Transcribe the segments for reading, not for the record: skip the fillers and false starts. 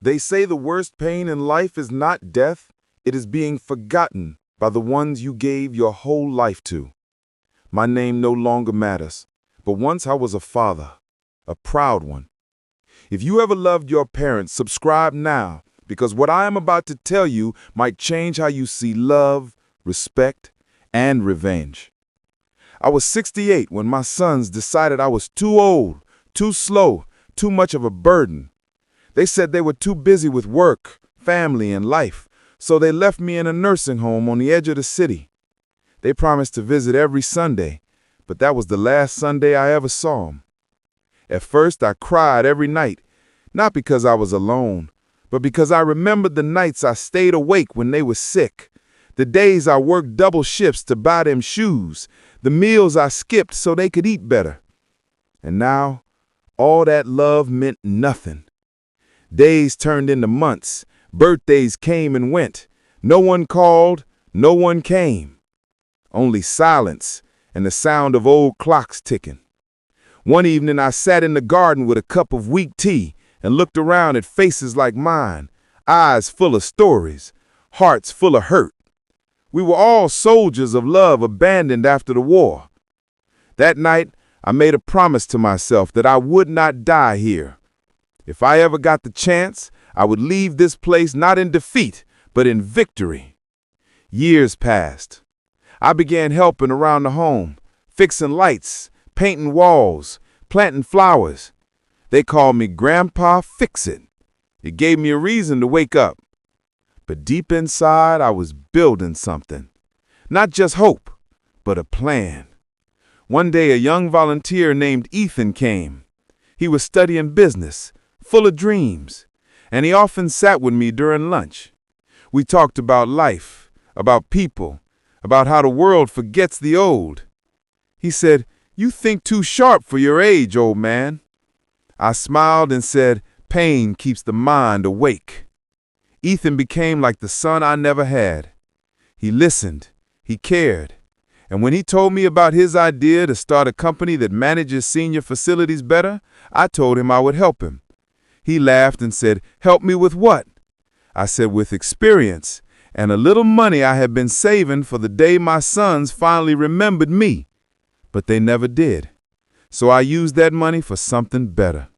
They say the worst pain in life is not death, it is being forgotten by the ones you gave your whole life to. My name no longer matters, but once I was a father, a proud one. If you ever loved your parents, subscribe now, because what I am about to tell you might change how you see love, respect, and revenge. I was 68 when my sons decided I was too old, too slow, too much of a burden. They said they were too busy with work, family, and life, so they left me in a nursing home on the edge of the city. They promised to visit every Sunday, but that was the last Sunday I ever saw them. At first, I cried every night, not because I was alone, but because I remembered the nights I stayed awake when they were sick, the days I worked double shifts to buy them shoes, the meals I skipped so they could eat better. And now, all that love meant nothing. Days turned into months, birthdays came and went. No one called, no one came. Only silence and the sound of old clocks ticking. One evening I sat in the garden with a cup of weak tea and looked around at faces like mine, eyes full of stories, hearts full of hurt. We were all soldiers of love abandoned after the war. That night, I made a promise to myself that I would not die here. If I ever got the chance, I would leave this place not in defeat, but in victory. Years passed. I began helping around the home, fixing lights, painting walls, planting flowers. They called me Grandpa Fix-It. It gave me a reason to wake up. But deep inside, I was building something. Not just hope, but a plan. One day, a young volunteer named Ethan came. He was studying business, full of dreams, and he often sat with me during lunch. We talked about life, about people, about how the world forgets the old. He said, "You think too sharp for your age, old man." I smiled and said, "Pain keeps the mind awake." Ethan became like the son I never had. He listened, he cared, and when he told me about his idea to start a company that manages senior facilities better, I told him I would help him. He laughed and said, "Help me with what?" I said, "With experience and a little money I had been saving for the day my sons finally remembered me." But they never did. So I used that money for something better.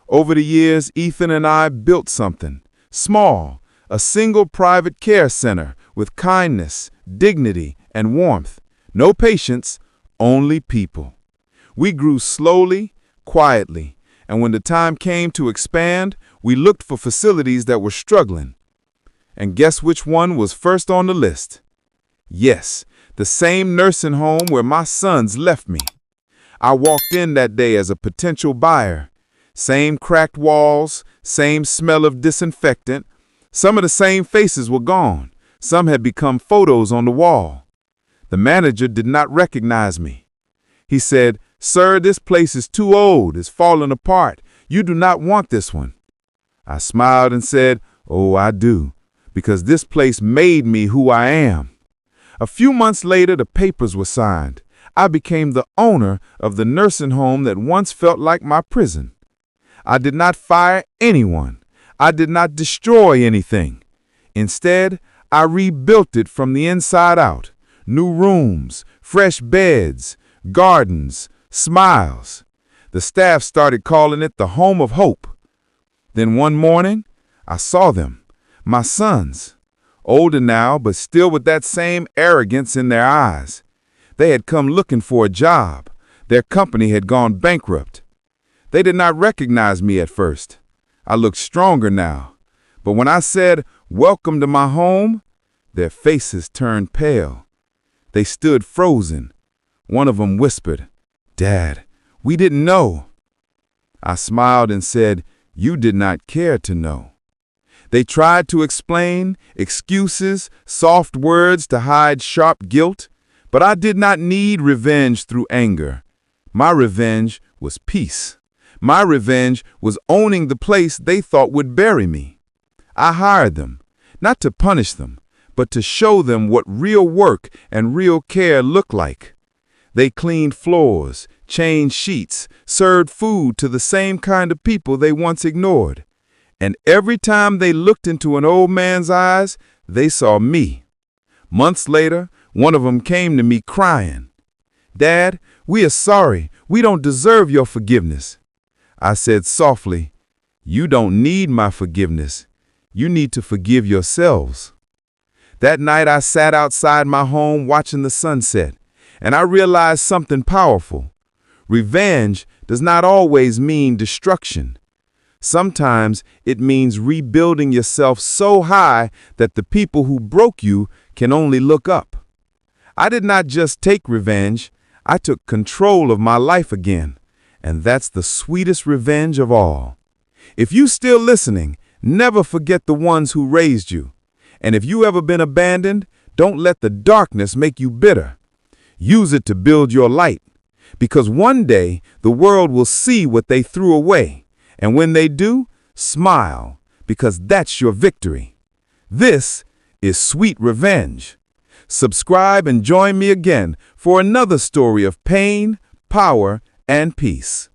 Over the years, Ethan and I built something small, a single private care center with kindness, dignity, and warmth. No patients, only people. We grew slowly, quietly, and when the time came to expand, we looked for facilities that were struggling. And guess which one was first on the list? Yes, the same nursing home where my sons left me. I walked in that day as a potential buyer. Same cracked walls, same smell of disinfectant. Some of the same faces were gone. Some had become photos on the wall. The manager did not recognize me. He said, "Sir, this place is too old. It's falling apart. You do not want this one." I smiled and said, "Oh, I do, because this place made me who I am." A few months later, the papers were signed. I became the owner of the nursing home that once felt like my prison. I did not fire anyone. I did not destroy anything. Instead, I rebuilt it from the inside out. New rooms, fresh beds, gardens, smiles. The staff started calling it the home of hope. Then one morning, I saw them, my sons, older now, but still with that same arrogance in their eyes. They had come looking for a job. Their company had gone bankrupt. They did not recognize me at first. I looked stronger now. But when I said, "Welcome to my home," their faces turned pale. They stood frozen. One of them whispered, "Dad, we didn't know." I smiled and said, "You did not care to know." They tried to explain, excuses, soft words to hide sharp guilt, but I did not need revenge through anger. My revenge was peace. My revenge was owning the place they thought would bury me. I hired them, not to punish them, but to show them what real work and real care look like. They cleaned floors, changed sheets, served food to the same kind of people they once ignored. And every time they looked into an old man's eyes, they saw me. Months later, one of them came to me crying. "Dad, we are sorry. We don't deserve your forgiveness." I said softly, "You don't need my forgiveness. You need to forgive yourselves." That night I sat outside my home watching the sunset, and I realized something powerful. Revenge does not always mean destruction. Sometimes it means rebuilding yourself so high that the people who broke you can only look up. I did not just take revenge, I took control of my life again, and that's the sweetest revenge of all. If you still listening, never forget the ones who raised you. And if you ever been abandoned, don't let the darkness make you bitter. Use it to build your light, because one day the world will see what they threw away. And when they do, smile, because that's your victory. This is Sweet Revenge. Subscribe and join me again for another story of pain, power, and peace.